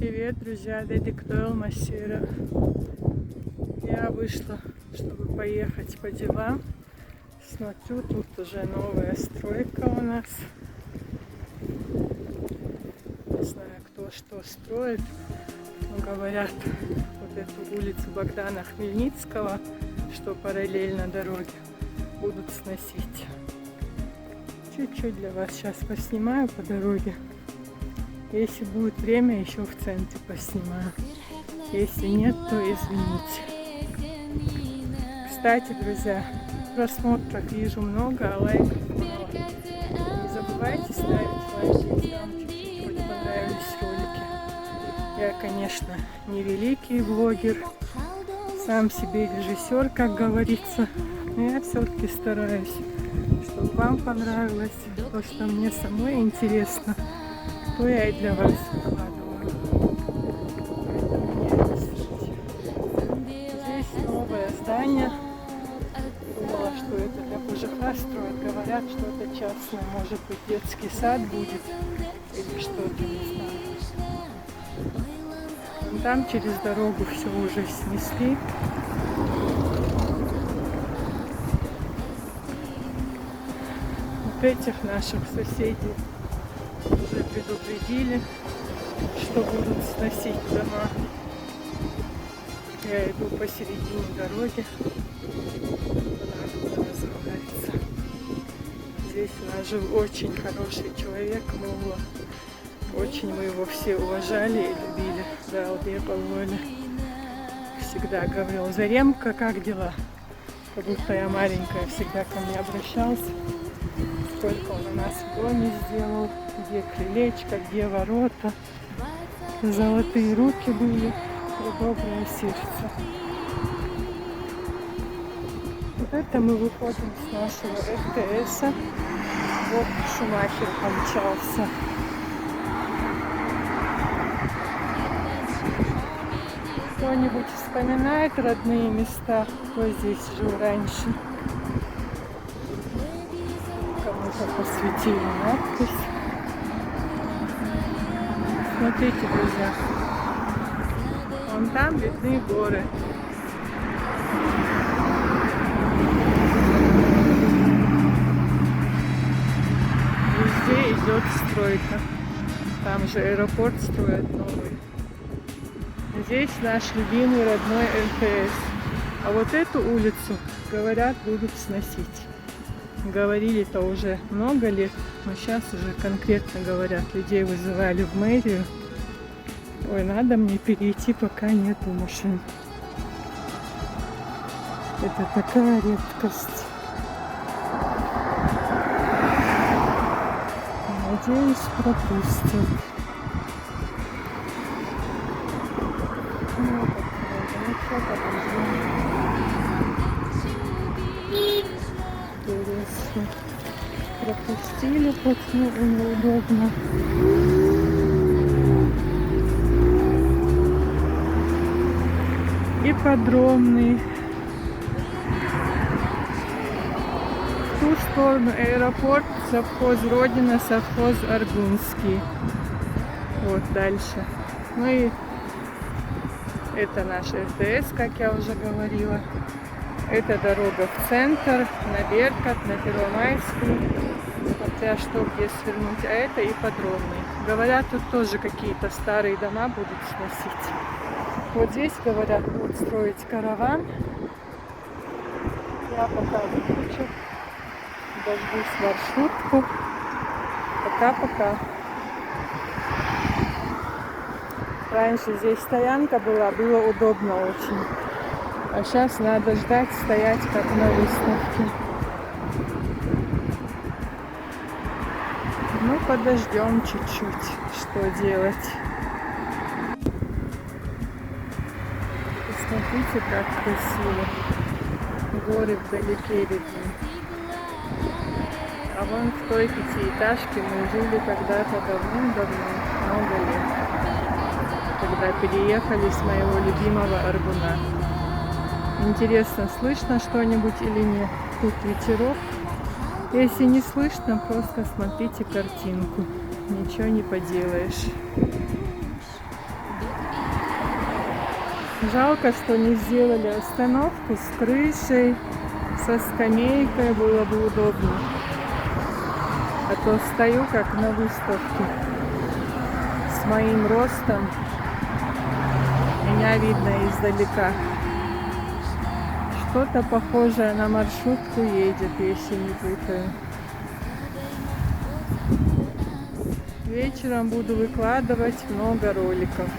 Привет, друзья, Дедик Масира. Я вышла, чтобы поехать по делам. Смотрю, тут уже новая стройка у нас. Не знаю, кто что строит. Но говорят, вот эту улицу Богдана Хмельницкого, что параллельно дороге, будут сносить. Чуть-чуть для вас сейчас поснимаю по дороге. Если будет время, еще в центре поснимаю. Если нет, то извините. Кстати, друзья, просмотров вижу много, а лайков мало. Не забывайте ставить лайки, там чуть-чуть понравились ролики. Я, конечно, не великий блогер, сам себе режиссер, как говорится. Но я все-таки стараюсь, чтобы вам понравилось то, что мне самой интересно. То я и для вас выкладываю. Здесь новое здание. Думала, что это для ПЖХ строят. Говорят, что это частное. Может быть, детский сад будет. Или что-то, не знаю. Вон там через дорогу все уже снесли. Вот этих наших соседей уже предупредили, что будут сносить дома. Я иду посередине дороги. Она называется. Здесь у нас жил очень хороший человек, Мула. Очень мы его все уважали и любили. Да, вот я поволя. Всегда говорил: Заремка, как дела? Как будто я маленькая, всегда ко мне обращался. Сколько он у нас в доме сделал. Где крылечко, где ворота. Золотые руки были и доброе сердце. Вот это мы выходим с нашего РТСа. Вот Шумахер помчался. Кто-нибудь вспоминает родные места, кто здесь жил раньше? Кому-то посвятили надпись. Смотрите, друзья, вон там видны горы. Везде идет стройка. Там же аэропорт строят новый. Здесь наш любимый родной МТС. А вот эту улицу, говорят, будут сносить. Говорили-то уже много лет, но сейчас уже конкретно говорят, людей вызывали в мэрию. Ой, надо мне перейти, пока нету машин. Это такая редкость. Надеюсь, пропустят. Интересно. Пропустили, хоть неудобно. Ипподромный. В ту сторону аэропорт, совхоз Родина, совхоз Аргунский. Вот дальше. Ну и это наш РТС, как я уже говорила. Это дорога в центр, на Беркут, на Первомайскую, смотря что где свернуть. А это ипподромный. Говорят, тут тоже какие-то старые дома будут сносить. Вот здесь, говорят, будут строить караван. Я пока выключу, дождусь маршрутку. Пока-пока. Раньше здесь стоянка была, было удобно очень. А сейчас надо ждать, стоять как на выставке. Ну, подождем чуть-чуть, что делать. Посмотрите, как красиво. Горы вдалеке видны. А вон в той пятиэтажке мы жили когда-то давным-давно, много лет. Когда переехали с моего любимого Аргуна. Интересно, слышно что-нибудь или нет? Тут ветерок. Если не слышно, просто смотрите картинку. Ничего не поделаешь. Жалко, что не сделали остановку с крышей, со скамейкой, было бы удобно. А то стою как на выставке с моим ростом. Меня видно издалека. Что-то похожее на маршрутку едет, если не путаю. Вечером буду выкладывать много роликов.